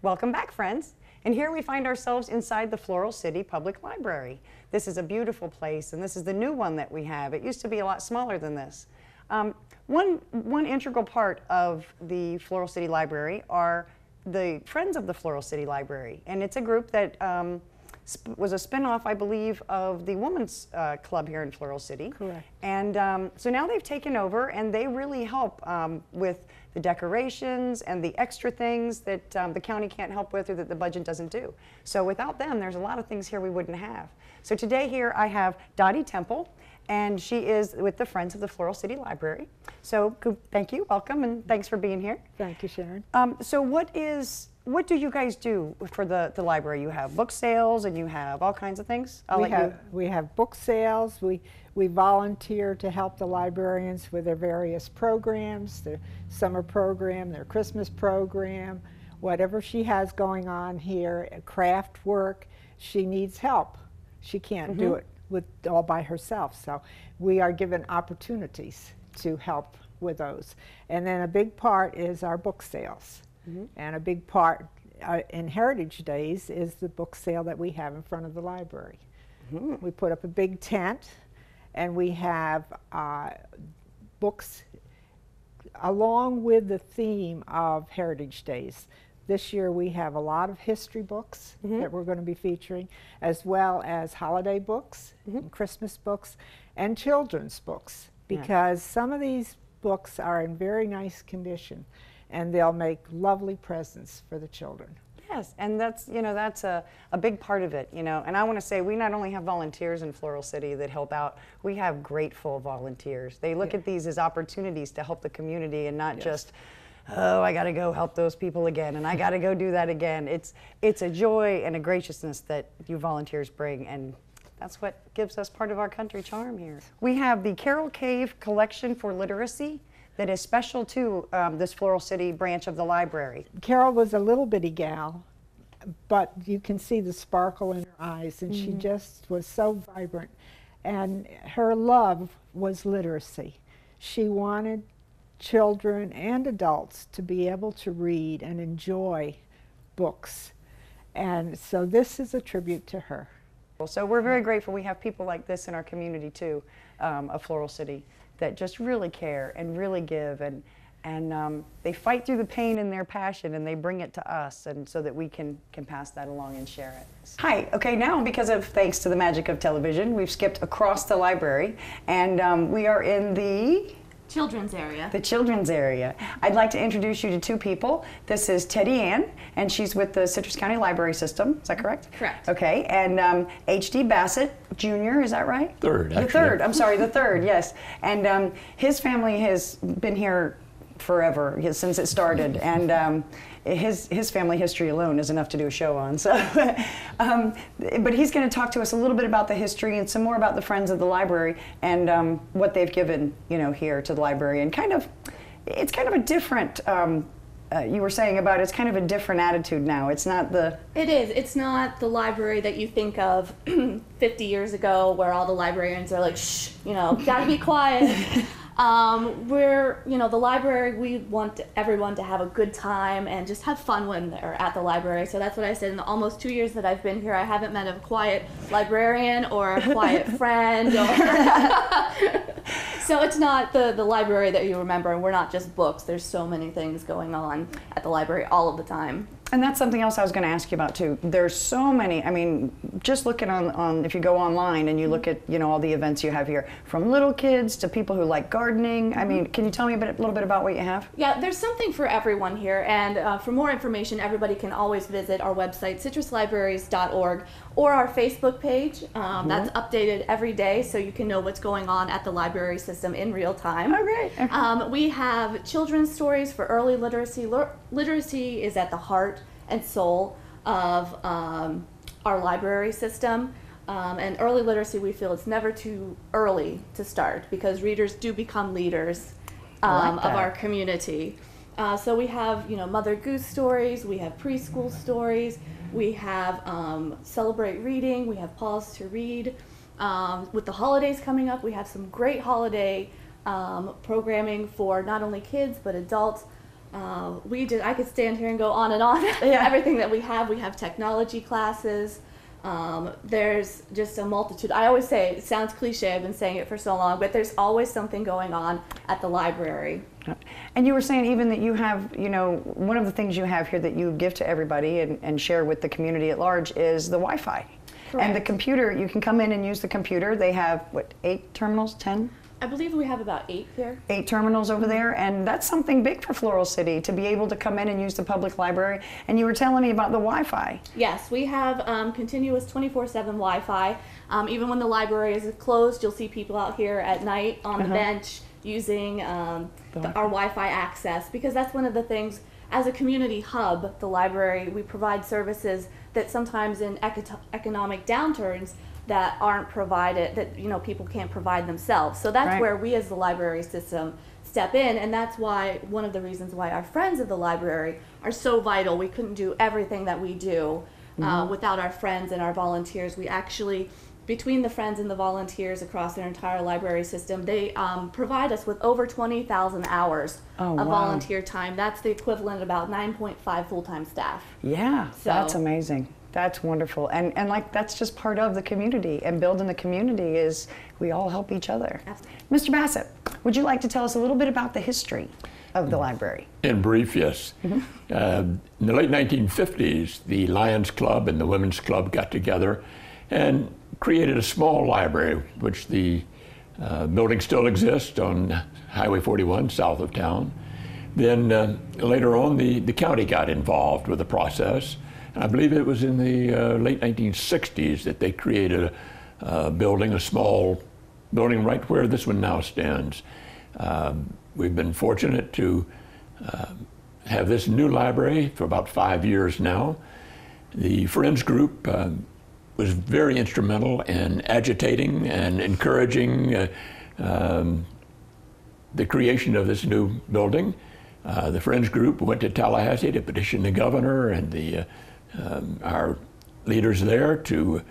Welcome back, friends. And here we find ourselves inside the Floral City Public Library. This is a beautiful place, and this is the new one that we have. It used to be a lot smaller than this. One integral part of the Floral City Library are the Friends of the Floral City Library, and it's a group that was a spin-off, I believe, of the Women's Club here in Floral City. Correct. And so now they've taken over, and they really help with the decorations and the extra things that the county can't help with or that the budget doesn't do. So without them, there's a lot of things here we wouldn't have. So today here I have Dottie Temple, and she is with the Friends of the Floral City Library. So thank you, welcome, and thanks for being here. Thank you, Sharon. So what do you guys do for the library? You have book sales and you have all kinds of things? We have book sales. We volunteer to help the librarians with their various programs, their summer program, their Christmas program, whatever she has going on here, craft work. She needs help. She can't do it all by herself. So we are given opportunities to help with those. And then a big part is our book sales. And a big part in Heritage Days is the book sale that we have in front of the library. We put up a big tent, and we have books along with the theme of Heritage Days. This year we have a lot of history books that we're going to be featuring, as well as holiday books, and Christmas books, and children's books, because some of these books are in very nice condition, and they'll make lovely presents for the children. Yes, and that's a big part of it, And I want to say we not only have volunteers in Floral City that help out, we have grateful volunteers. They look at these as opportunities to help the community and not just, oh, I got to go help those people again, and I got to go do that again. It's a joy and a graciousness that you volunteers bring, and that's what gives us part of our country charm here. We have the Carol Cave Collection for Literacy that is special to this Floral City branch of the library. Carol was a little bitty gal, but you can see the sparkle in her eyes, and she just was so vibrant. And her love was literacy. She wanted children and adults to be able to read and enjoy books. And so this is a tribute to her. So we're very grateful we have people like this in our community too, of Floral City, that just really care and really give, and they fight through the pain in their passion, and they bring it to us, and so that we can pass that along and share it. Hi, okay, now thanks to the magic of television, we've skipped across the library, and we are in the children's area. The children's area. I'd like to introduce you to two people. This is Teddy Ann, and she's with the Citrus County Library System. Is that correct? Correct. Okay, and H.D. Bassett Jr., is that right? Third, actually. The third, I'm sorry, the third, yes. And his family has been here forever, since it started, and his family history alone is enough to do a show on. So, but he's going to talk to us a little bit about the history and some more about the Friends of the Library and what they've given, here to the library. And it's kind of a different. You were saying about it's kind of a different attitude now. It's not the. It is. It's not the library that you think of 50 years ago, where all the librarians are like, shh, gotta be quiet. The library, we want everyone to have a good time and just have fun when they're at the library. So that's what I said. In the almost 2 years that I've been here, I haven't met a quiet librarian or a quiet friend. So it's not the library that you remember, and we're not just books. There's so many things going on at the library all of the time. And that's something else I was going to ask you about too. There's so many. I mean, just looking on if you go online and you look at all the events you have here, from little kids to people who like gardening. I mean, can you tell me a little bit about what you have? Yeah, there's something for everyone here. And for more information, everybody can always visit our website, citruslibraries.org, or our Facebook page. That's updated every day, so you can know what's going on at the library system in real time. Oh, great. We have children's stories for early literacy. Literacy is at the heart and soul of our library system. And early literacy, we feel it's never too early to start, because readers do become leaders of our community. So we have, Mother Goose stories, we have preschool stories, we have Celebrate Reading, we have Pause to Read. With the holidays coming up, we have some great holiday programming for not only kids but adults. I could stand here and go on and on. Yeah. Everything that we have technology classes. There's just a multitude. I always say, it sounds cliche, I've been saying it for so long, but there's always something going on at the library. And you were saying even that you have, one of the things you have here that you give to everybody and share with the community at large is the Wi-Fi. Correct. And the computer, you can come in and use the computer. They have, 8 terminals, 10? I believe we have about 8 here. 8 terminals over there, and that's something big for Floral City to be able to come in and use the public library. And you were telling me about the Wi-Fi. Yes, we have continuous 24/7 Wi-Fi. Even when the library is closed, you'll see people out here at night on the bench using our Wi-Fi access, because that's one of the things, as a community hub, the library, we provide services that sometimes in economic downturns that aren't provided, that people can't provide themselves. So that's Right. where we as the library system step in, and that's why one of the reasons why our friends of the library are so vital. We couldn't do everything that we do without our friends and our volunteers. We actually, between the friends and the volunteers across their entire library system, they provide us with over 20,000 hours Oh, of wow. volunteer time. That's the equivalent of about 9.5 full-time staff. Yeah, So- that's amazing. That's wonderful. And like that's just part of the community, and building the community is we all help each other. Mr. Bassett, would you like to tell us a little bit about the history of the library? In brief, yes. In the late 1950s, the Lions Club and the Women's Club got together and created a small library, which the building still exists on Highway 41 south of town. Then later on, the county got involved with the process. And I believe it was in the late 1960s that they created a building, a small building right where this one now stands. We've been fortunate to have this new library for about 5 years now. The Friends group was very instrumental in agitating and encouraging the creation of this new building. The Friends group went to Tallahassee to petition the governor and our leaders there to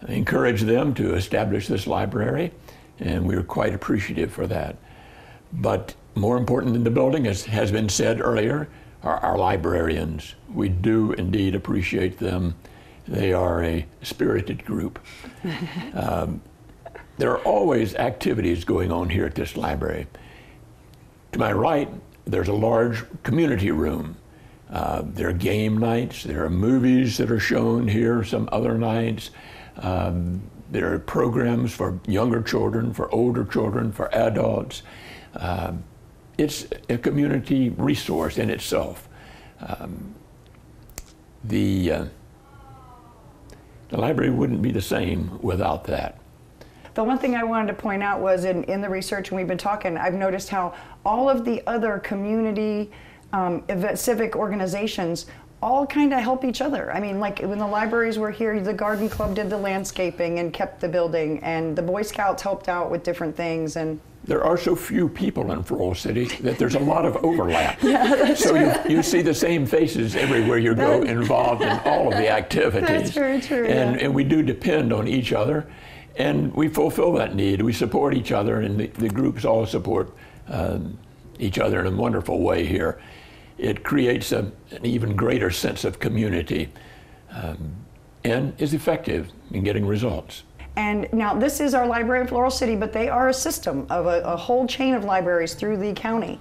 encourage them to establish this library, and we were quite appreciative for that. But more important than the building, as has been said earlier, are our librarians. We do indeed appreciate them. They are a spirited group. There are always activities going on here at this library. To my right, there's a large community room. There are game nights, there are movies that are shown here some other nights. There are programs for younger children, for older children, for adults. It's a community resource in itself. The library wouldn't be the same without that. The one thing I wanted to point out was in the research, and we've been talking, I've noticed how all of the other community civic organizations all kind of help each other. I mean, like when the libraries were here, the garden club did the landscaping and kept the building, and the Boy Scouts helped out with different things. And there are so few people in Floral City that there's a lot of overlap. So you see the same faces everywhere you go, involved in all of the activities. That's very true. And we do depend on each other, and we fulfill that need. We support each other, and the groups all support each other in a wonderful way here. It creates an even greater sense of community and is effective in getting results. And now this is our library in Floral City, but they are a system of a whole chain of libraries through the county.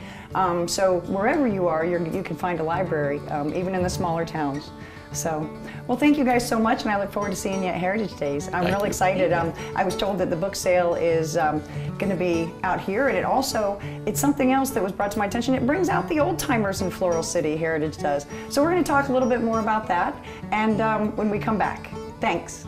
So wherever you are, you can find a library, even in the smaller towns. So, well, thank you guys so much, and I look forward to seeing you at Heritage Days. I'm really excited. I was told that the book sale is going to be out here, and it's something else that was brought to my attention. It brings out the old timers in Floral City, Heritage does. So we're going to talk a little bit more about that, and when we come back. Thanks.